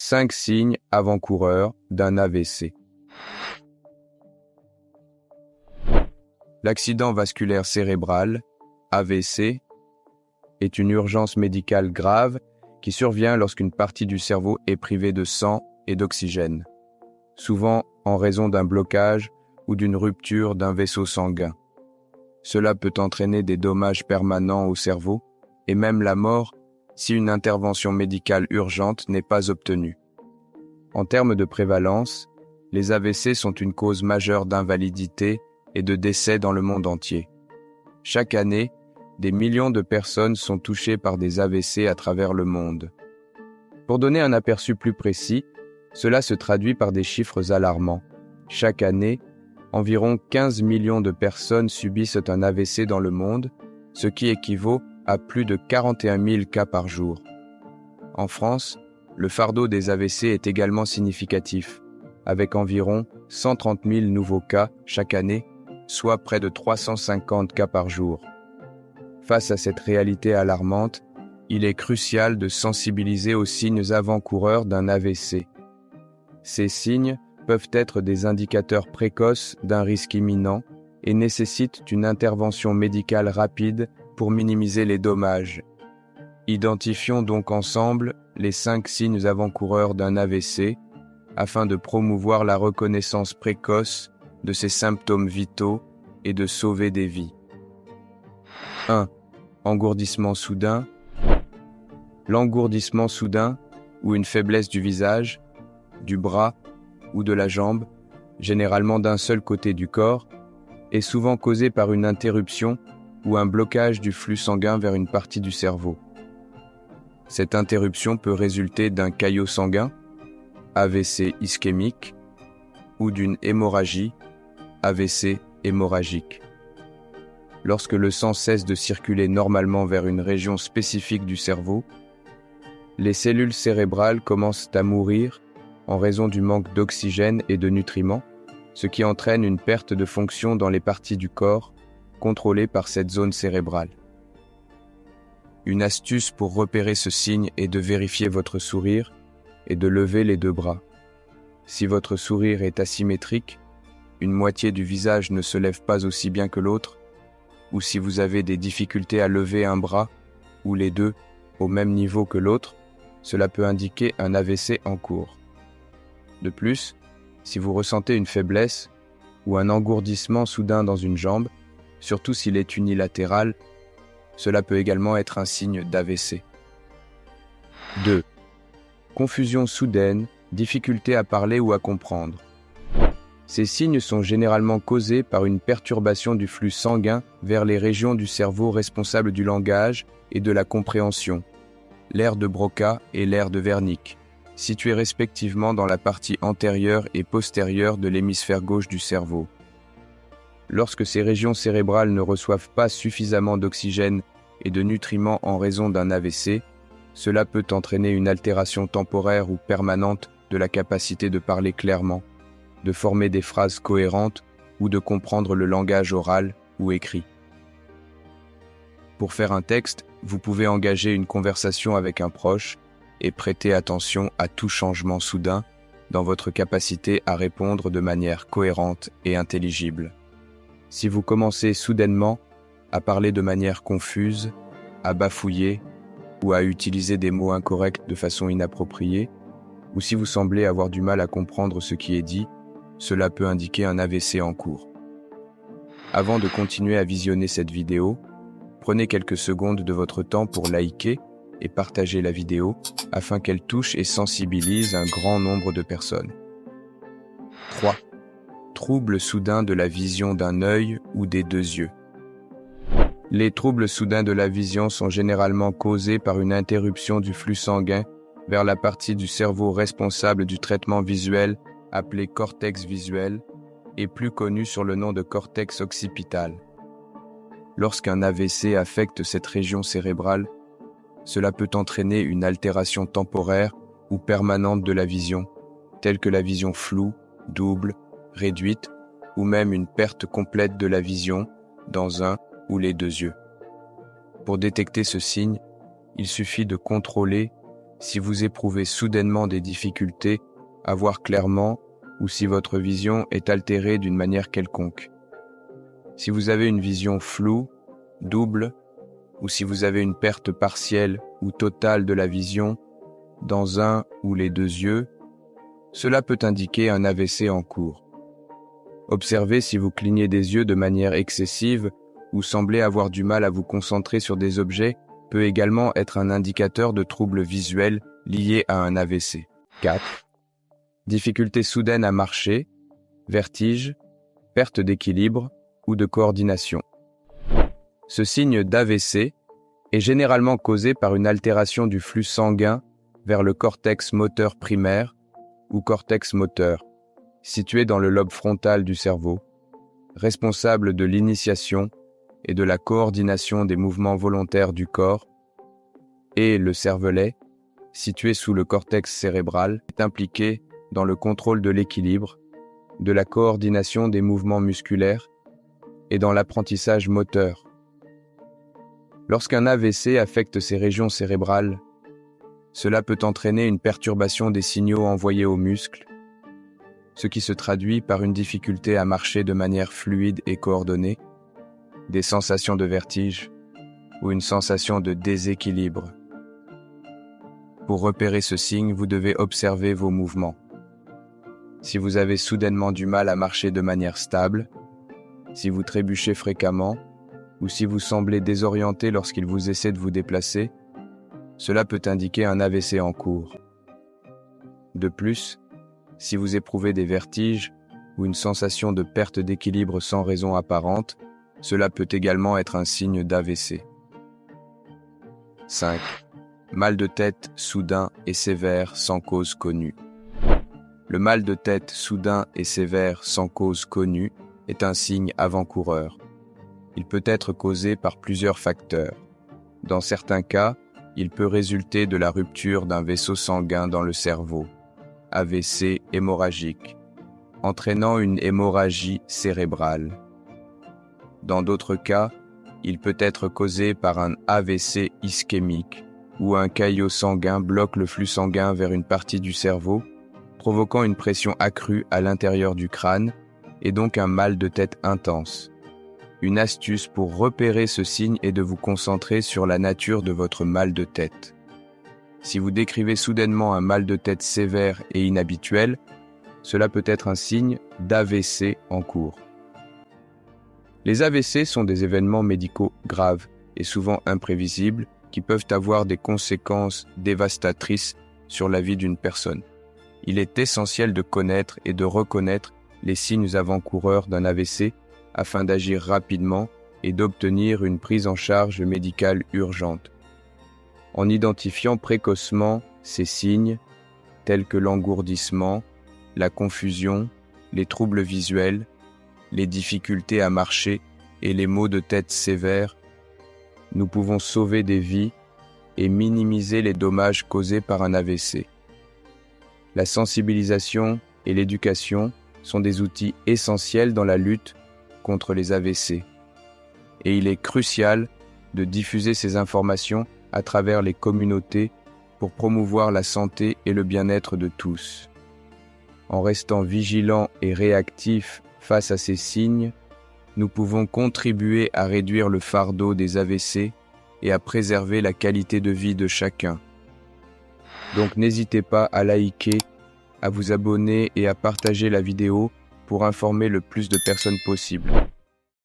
5 signes avant-coureurs d'un AVC. L'accident vasculaire cérébral, AVC, est une urgence médicale grave qui survient lorsqu'une partie du cerveau est privée de sang et d'oxygène, souvent en raison d'un blocage ou d'une rupture d'un vaisseau sanguin. Cela peut entraîner des dommages permanents au cerveau et même la mort si une intervention médicale urgente n'est pas obtenue. En termes de prévalence, les AVC sont une cause majeure d'invalidité et de décès dans le monde entier. Chaque année, des millions de personnes sont touchées par des AVC à travers le monde. Pour donner un aperçu plus précis, cela se traduit par des chiffres alarmants. Chaque année, environ 15 millions de personnes subissent un AVC dans le monde, ce qui équivaut à plus de 41 000 cas par jour. En France, le fardeau des AVC est également significatif, avec environ 130 000 nouveaux cas chaque année, soit près de 350 cas par jour. Face à cette réalité alarmante, il est crucial de sensibiliser aux signes avant-coureurs d'un AVC. Ces signes peuvent être des indicateurs précoces d'un risque imminent et nécessitent une intervention médicale rapide pour minimiser les dommages. Identifions donc ensemble les 5 signes avant-coureurs d'un AVC afin de promouvoir la reconnaissance précoce de ces symptômes vitaux et de sauver des vies. 1. Engourdissement soudain. L'engourdissement soudain ou une faiblesse du visage, du bras ou de la jambe, généralement d'un seul côté du corps, est souvent causé par une interruption ou un blocage du flux sanguin vers une partie du cerveau. Cette interruption peut résulter d'un caillot sanguin, AVC ischémique, ou d'une hémorragie, AVC hémorragique. Lorsque le sang cesse de circuler normalement vers une région spécifique du cerveau, les cellules cérébrales commencent à mourir en raison du manque d'oxygène et de nutriments, ce qui entraîne une perte de fonction dans les parties du corps contrôlées par cette zone cérébrale. Une astuce pour repérer ce signe est de vérifier votre sourire et de lever les 2 bras. Si votre sourire est asymétrique, une moitié du visage ne se lève pas aussi bien que l'autre, ou si vous avez des difficultés à lever un bras, ou les 2, au même niveau que l'autre, cela peut indiquer un AVC en cours. De plus, si vous ressentez une faiblesse ou un engourdissement soudain dans une jambe, surtout s'il est unilatéral, cela peut également être un signe d'AVC. 2. Confusion soudaine, difficulté à parler ou à comprendre. Ces signes sont généralement causés par une perturbation du flux sanguin vers les régions du cerveau responsables du langage et de la compréhension, l'aire de Broca et l'aire de Wernicke, situées respectivement dans la partie antérieure et postérieure de l'hémisphère gauche du cerveau. Lorsque ces régions cérébrales ne reçoivent pas suffisamment d'oxygène et de nutriments en raison d'un AVC, cela peut entraîner une altération temporaire ou permanente de la capacité de parler clairement, de former des phrases cohérentes ou de comprendre le langage oral ou écrit. Pour faire un texte, vous pouvez engager une conversation avec un proche et prêter attention à tout changement soudain dans votre capacité à répondre de manière cohérente et intelligible. Si vous commencez soudainement à parler de manière confuse, à bafouiller ou à utiliser des mots incorrects de façon inappropriée, ou si vous semblez avoir du mal à comprendre ce qui est dit, cela peut indiquer un AVC en cours. Avant de continuer à visionner cette vidéo, prenez quelques secondes de votre temps pour liker et partager la vidéo afin qu'elle touche et sensibilise un grand nombre de personnes. 3. Troubles soudains de la vision d'un œil ou des 2 yeux. Les troubles soudains de la vision sont généralement causés par une interruption du flux sanguin vers la partie du cerveau responsable du traitement visuel appelé cortex visuel et plus connu sur le nom de cortex occipital. Lorsqu'un AVC affecte cette région cérébrale, cela peut entraîner une altération temporaire ou permanente de la vision, telle que la vision floue, double, réduite ou même une perte complète de la vision dans un ou les 2 yeux. Pour détecter ce signe, il suffit de contrôler Si vous éprouvez soudainement des difficultés à voir clairement ou si votre vision est altérée d'une manière quelconque. Si vous avez une vision floue, double, ou si vous avez une perte partielle ou totale de la vision dans un ou les deux yeux, cela peut indiquer un AVC en cours. Observez si vous clignez des yeux de manière excessive ou semblez avoir du mal à vous concentrer sur des objets peut également être un indicateur de troubles visuels liés à un AVC. 4. Difficulté soudaine à marcher, vertige, perte d'équilibre ou de coordination. Ce signe d'AVC est généralement causé par une altération du flux sanguin vers le cortex moteur primaire ou cortex moteur, situé dans le lobe frontal du cerveau, responsable de l'initiation et de la coordination des mouvements volontaires du corps, et le cervelet, situé sous le cortex cérébral, est impliqué dans le contrôle de l'équilibre, de la coordination des mouvements musculaires et dans l'apprentissage moteur. Lorsqu'un AVC affecte ces régions cérébrales, cela peut entraîner une perturbation des signaux envoyés aux muscles, ce qui se traduit par une difficulté à marcher de manière fluide et coordonnée, des sensations de vertige ou une sensation de déséquilibre. Pour repérer ce signe, vous devez observer vos mouvements. Si vous avez soudainement du mal à marcher de manière stable, si vous trébuchez fréquemment, ou si vous semblez désorienté lorsqu'il vous essaie de vous déplacer, cela peut indiquer un AVC en cours. De plus, si vous éprouvez des vertiges ou une sensation de perte d'équilibre sans raison apparente, cela peut également être un signe d'AVC. 5. Mal de tête soudain et sévère sans cause connue. Le mal de tête soudain et sévère sans cause connue est un signe avant-coureur. Il peut être causé par plusieurs facteurs. Dans certains cas, il peut résulter de la rupture d'un vaisseau sanguin dans le cerveau, AVC hémorragique, entraînant une hémorragie cérébrale. Dans d'autres cas, il peut être causé par un AVC ischémique, où un caillot sanguin bloque le flux sanguin vers une partie du cerveau, provoquant une pression accrue à l'intérieur du crâne et donc un mal de tête intense. Une astuce pour repérer ce signe est de vous concentrer sur la nature de votre mal de tête. Si vous décrivez soudainement un mal de tête sévère et inhabituel, cela peut être un signe d'AVC en cours. Les AVC sont des événements médicaux graves et souvent imprévisibles qui peuvent avoir des conséquences dévastatrices sur la vie d'une personne. Il est essentiel de connaître et de reconnaître les signes avant-coureurs d'un AVC afin d'agir rapidement et d'obtenir une prise en charge médicale urgente. En identifiant précocement ces signes, tels que l'engourdissement, la confusion, les troubles visuels, les difficultés à marcher et les maux de tête sévères, nous pouvons sauver des vies et minimiser les dommages causés par un AVC. La sensibilisation et l'éducation sont des outils essentiels dans la lutte contre les AVC. Et il est crucial de diffuser ces informations à travers les communautés pour promouvoir la santé et le bien-être de tous. En restant vigilants et réactifs face à ces signes, nous pouvons contribuer à réduire le fardeau des AVC et à préserver la qualité de vie de chacun. Donc n'hésitez pas à liker, à vous abonner et à partager la vidéo pour informer le plus de personnes possible.